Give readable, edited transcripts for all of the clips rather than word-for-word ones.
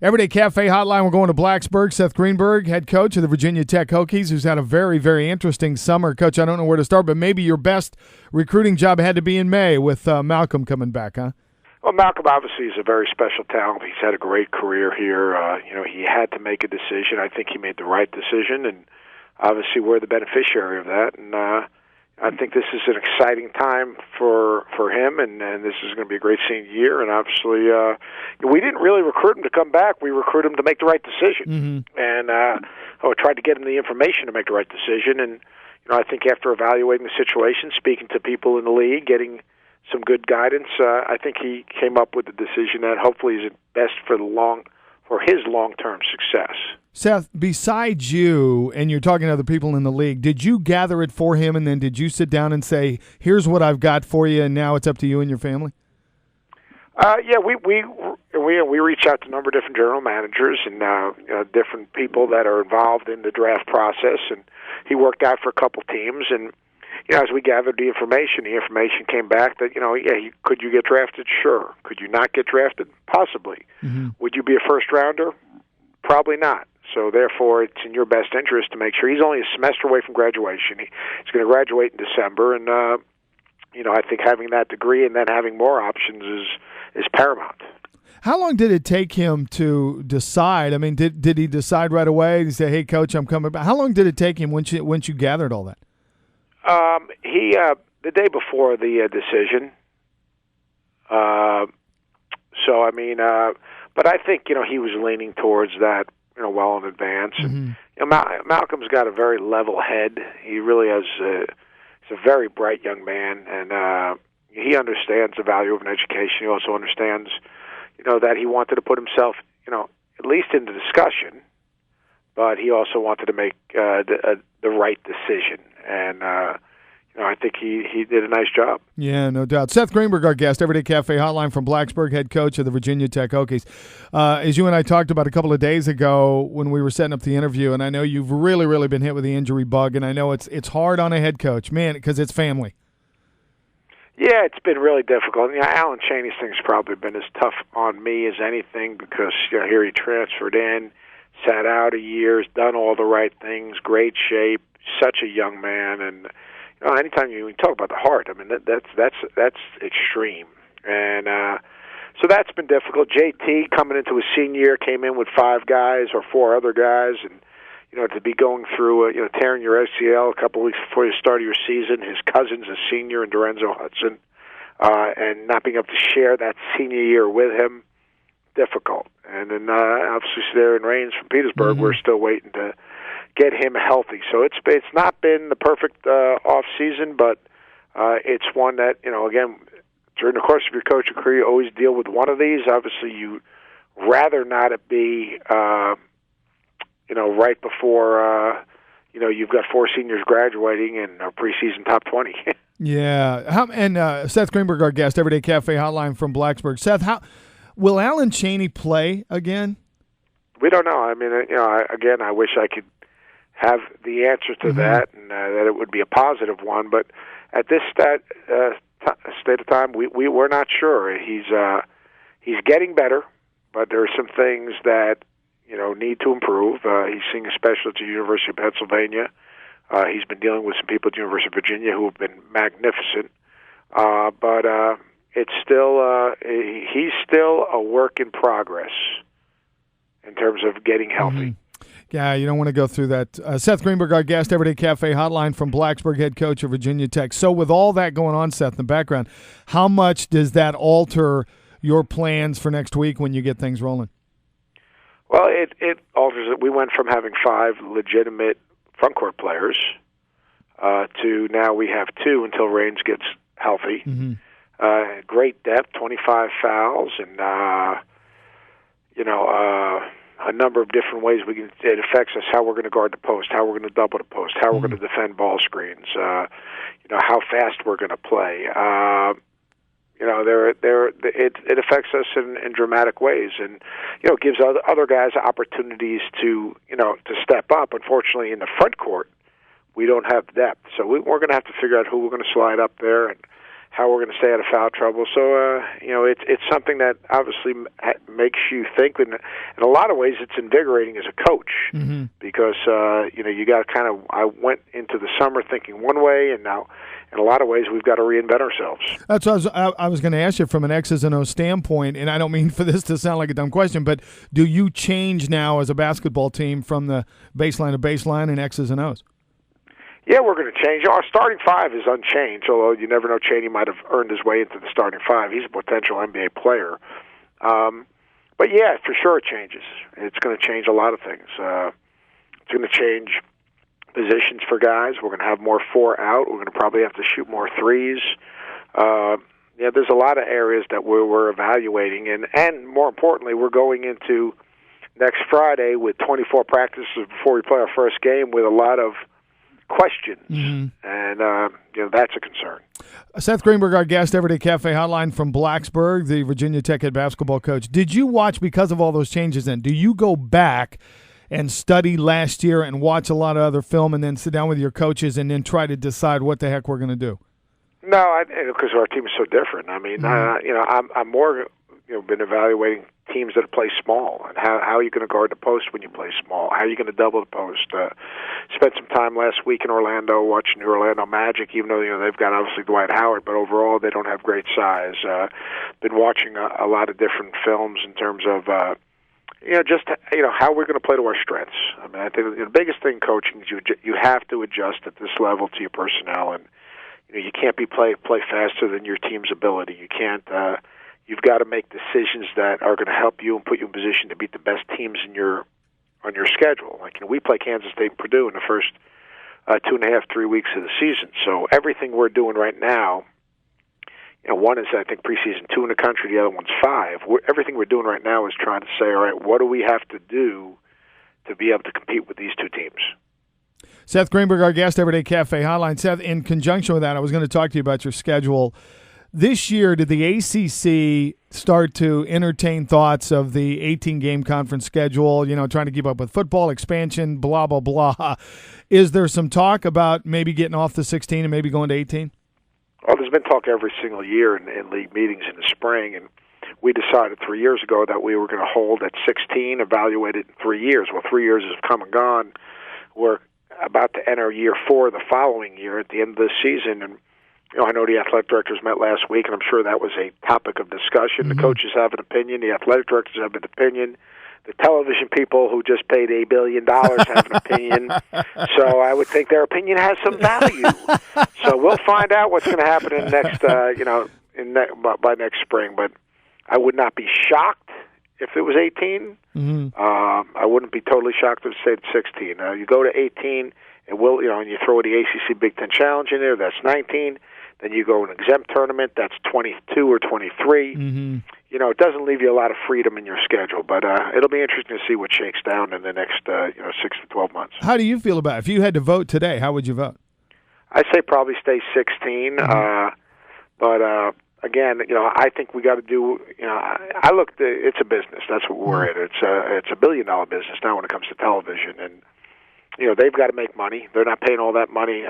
Everyday Cafe Hotline, we're going to Blacksburg. Seth Greenberg, head coach of the Virginia Tech Hokies, who's had a very, very interesting summer. Coach, I don't know where to start, but maybe your best recruiting job had to be in May with Malcolm coming back, huh? Well, Malcolm obviously is a very special talent. He's had a great career here. He had to make a decision. I think he made the right decision, and obviously we're the beneficiary of that. And I think this is an exciting time for him, and this is going to be a great senior year. And obviously, we didn't really recruit him to come back. We recruited him to make the right decision, and tried to get him the information to make the right decision. And I think after evaluating the situation, speaking to people in the league, getting some good guidance, I think he came up with the decision that hopefully is best for his long-term success. Seth, besides you, and you're talking to other people in the league, did you gather it for him, and then did you sit down and say, here's what I've got for you, and now it's up to you and your family? Yeah, we reach out to a number of different general managers and different people that are involved in the draft process, and he worked out for a couple teams, and as we gathered the information came back that, could you get drafted? Sure. Could you not get drafted? Possibly. Would you be a first-rounder? Probably not. So, therefore, it's in your best interest to make sure. He's only a semester away from graduation. He's going to graduate in December, and, I think having that degree and then having more options is paramount. How long did it take him to decide? I mean, did he decide right away? Did he say, hey, Coach, I'm coming back? How long did it take him once you gathered all that? He the day before the decision. But I think he was leaning towards that well in advance. And Malcolm's got a very level head. He really has. He's a very bright young man, and he understands the value of an education. He also understands, that he wanted to put himself, at least in the discussion, but he also wanted to make the right decision. And I think he did a nice job. Yeah, no doubt. Seth Greenberg, our guest, Everyday Cafe Hotline from Blacksburg, head coach of the Virginia Tech Hokies. As you and I talked about a couple of days ago when we were setting up the interview, and I know you've really, really been hit with the injury bug, and I know it's hard on a head coach, man, because it's family. Yeah, it's been really difficult. Alan Cheney's thing's probably been as tough on me as anything because here he transferred in, sat out a year, has done all the right things, great shape, such a young man, and anytime you talk about the heart, I mean that's extreme, and so that's been difficult. JT coming into his senior year came in with 5 guys or 4 other guys, and to be going through tearing your ACL a couple of weeks before the start of your season. His cousin's a senior in Dorenzo Hudson, and not being able to share that senior year with him, difficult. And then obviously Darren Raines from Petersburg, we're still waiting to get him healthy. So it's not been the perfect off season, but it's one that again during the course of your coaching career, you always deal with one of these. Obviously, you rather not it be right before you've got 4 seniors graduating and a preseason top 20. Yeah, Seth Greenberg, our guest, Everyday Cafe Hotline from Blacksburg. Seth, will Alan Cheney play again? We don't know. I mean, again, I wish I could have the answer to that, and that it would be a positive one. But at this state of time, we're not sure. He's getting better, but there are some things that need to improve. He's seeing a specialist at the University of Pennsylvania. He's been dealing with some people at the University of Virginia who have been magnificent, but it's still he's still a work in progress in terms of getting healthy. Yeah, you don't want to go through that. Seth Greenberg, our guest, Everyday Cafe Hotline from Blacksburg, head coach of Virginia Tech. So with all that going on, Seth, in the background, how much does that alter your plans for next week when you get things rolling? Well, it alters it. We went from having 5 legitimate front court players to now we have 2 until Raines gets healthy. Great depth, 25 fouls, and a number of different ways it affects us, how we're going to guard the post, how we're going to double the post, how we're going to defend ball screens, how fast we're going to play. It affects us in dramatic ways, and gives other guys opportunities to step up. Unfortunately, in the front court, we don't have depth, so we're going to have to figure out who we're going to slide up there and how we're going to stay out of foul trouble. So, it's something that obviously makes you think, and in a lot of ways it's invigorating as a coach, because, you got to kind of, I went into the summer thinking one way, and now in a lot of ways we've got to reinvent ourselves. That's what I was going to ask you from an X's and O's standpoint, and I don't mean for this to sound like a dumb question, but do you change now as a basketball team from the baseline to baseline and X's and O's? Yeah, we're going to change. Our starting five is unchanged, although you never know, Chaney might have earned his way into the starting five. He's a potential NBA player. But, yeah, for sure it changes. It's going to change a lot of things. It's going to change positions for guys. We're going to have more 4 out. We're going to probably have to shoot more threes. There's a lot of areas that we're evaluating. And more importantly, we're going into next Friday with 24 practices before we play our first game with a lot of questions, and that's a concern. Seth Greenberg, our guest, Everyday Cafe Hotline from Blacksburg, the Virginia Tech head basketball coach. Did you watch, because of all those changes then, do you go back and study last year and watch a lot of other film and then sit down with your coaches and then try to decide what the heck we're going to do? No, because our team is so different. I mean, I'm more been evaluating teams that play small, and how are you going to guard the post when you play small? How are you going to double the post? Spent some time last week in Orlando watching the Orlando Magic, even though they've got obviously Dwight Howard, but overall they don't have great size. Been watching a lot of different films in terms of how we're going to play to our strengths. I mean, I think the biggest thing coaching is you have to adjust at this level to your personnel, and you can't be play faster than your team's ability. You can't. You've got to make decisions that are going to help you and put you in position to beat the best teams on your schedule. Like we play Kansas State and Purdue in the first 2.5, 3 weeks of the season. So everything we're doing right now, one is I think preseason 2 in the country, the other one's 5. Everything we're doing right now is trying to say, all right, what do we have to do to be able to compete with these two teams? Seth Greenberg, our guest, Everyday Cafe Hotline. Seth, in conjunction with that, I was going to talk to you about your schedule. This year, did the ACC start to entertain thoughts of the 18-game conference schedule, trying to keep up with football, expansion, blah, blah, blah? Is there some talk about maybe getting off the 16 and maybe going to 18? Well, there's been talk every single year in league meetings in the spring, and we decided 3 years ago that we were going to hold at 16, evaluate it in 3 years. Well, 3 years has come and gone. We're about to enter year 4 the following year at the end of the season, and I know the athletic directors met last week, and I'm sure that was a topic of discussion. The coaches have an opinion. The athletic directors have an opinion. The television people who just paid $1 billion have an opinion. So I would think their opinion has some value. So we'll find out what's going to happen in next, by next spring. But I would not be shocked if it was 18. I wouldn't be totally shocked if it stayed 16. You go to 18, and and you throw the ACC Big Ten Challenge in there. That's 19. Then you go an exempt tournament, that's 22 or 23. It doesn't leave you a lot of freedom in your schedule, but it'll be interesting to see what shakes down in the next 6 to 12 months. How do you feel about it? If you had to vote today, how would you vote? I'd say probably stay 16, but again, I think we got to do. It's a business. That's what we're in. It's a $1 billion business now when it comes to television, and they've got to make money. They're not paying all that money.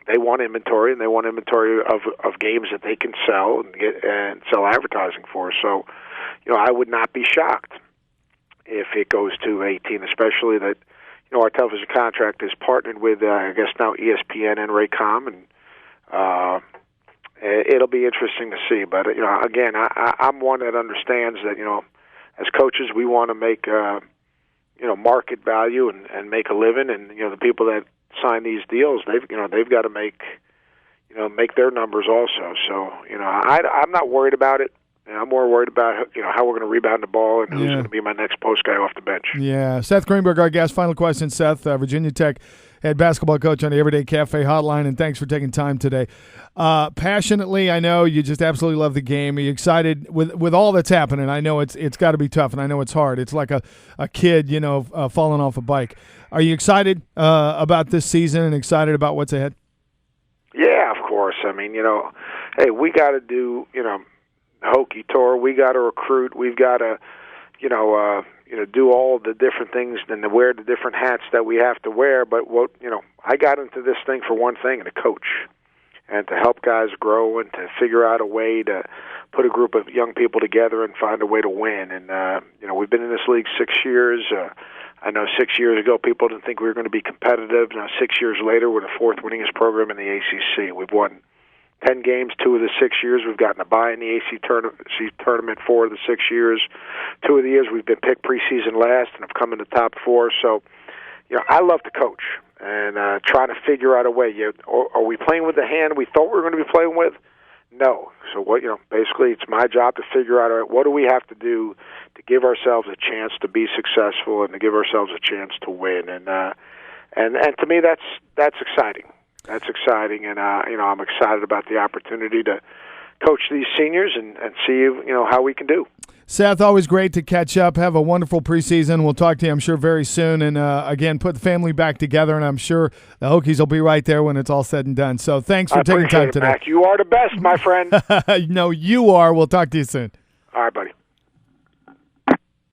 They want inventory, and they want inventory of games that they can sell and sell advertising for. So, I would not be shocked if it goes to 18, especially that our television contract is partnered with I guess now ESPN and Raycom, and it'll be interesting to see. But again, I'm one that understands that as coaches we want to make market value and make a living, and the people that sign these deals, they've got to make their numbers also. So I'm not worried about it. I'm more worried about how we're going to rebound the ball and who's going to be my next post guy off the bench. Yeah, Seth Greenberg, our guest. Final question, Seth, Virginia Tech head basketball coach on the Everyday Cafe Hotline, and thanks for taking time today. Passionately, I know you just absolutely love the game. Are you excited with all that's happening? I know it's got to be tough, and I know it's hard. It's like a kid, falling off a bike. Are you excited about this season and excited about what's ahead? Yeah, of course. I mean, hey, we got to do, hokey tour. We got to recruit. We've got to, do all the different things and to wear the different hats that we have to wear. But I got into this thing for one thing, and a coach. and to help guys grow and to figure out a way to put a group of young people together and find a way to win. And we've been in this league 6 years. I know 6 years ago people didn't think we were going to be competitive. Now 6 years later, we're the fourth winningest program in the ACC. We've won 10 games 2 of the 6 years. We've gotten a bye in the AC tournament 4 of the 6 years. 2 of the years we've been picked preseason last and have come in the top 4. So, I love to coach and trying to figure out a way. Are we playing with the hand we thought we were going to be playing with? No. So basically it's my job to figure out, all right, what do we have to do to give ourselves a chance to be successful and to give ourselves a chance to win. And to me that's exciting. That's exciting, and I'm excited about the opportunity to coach these seniors and see how we can do. Seth, always great to catch up. Have a wonderful preseason. We'll talk to you, I'm sure, very soon. And, again, put the family back together, and I'm sure the Hokies will be right there when it's all said and done. So thanks for taking time today. Mac. You are the best, my friend. No, you are. We'll talk to you soon. All right, buddy.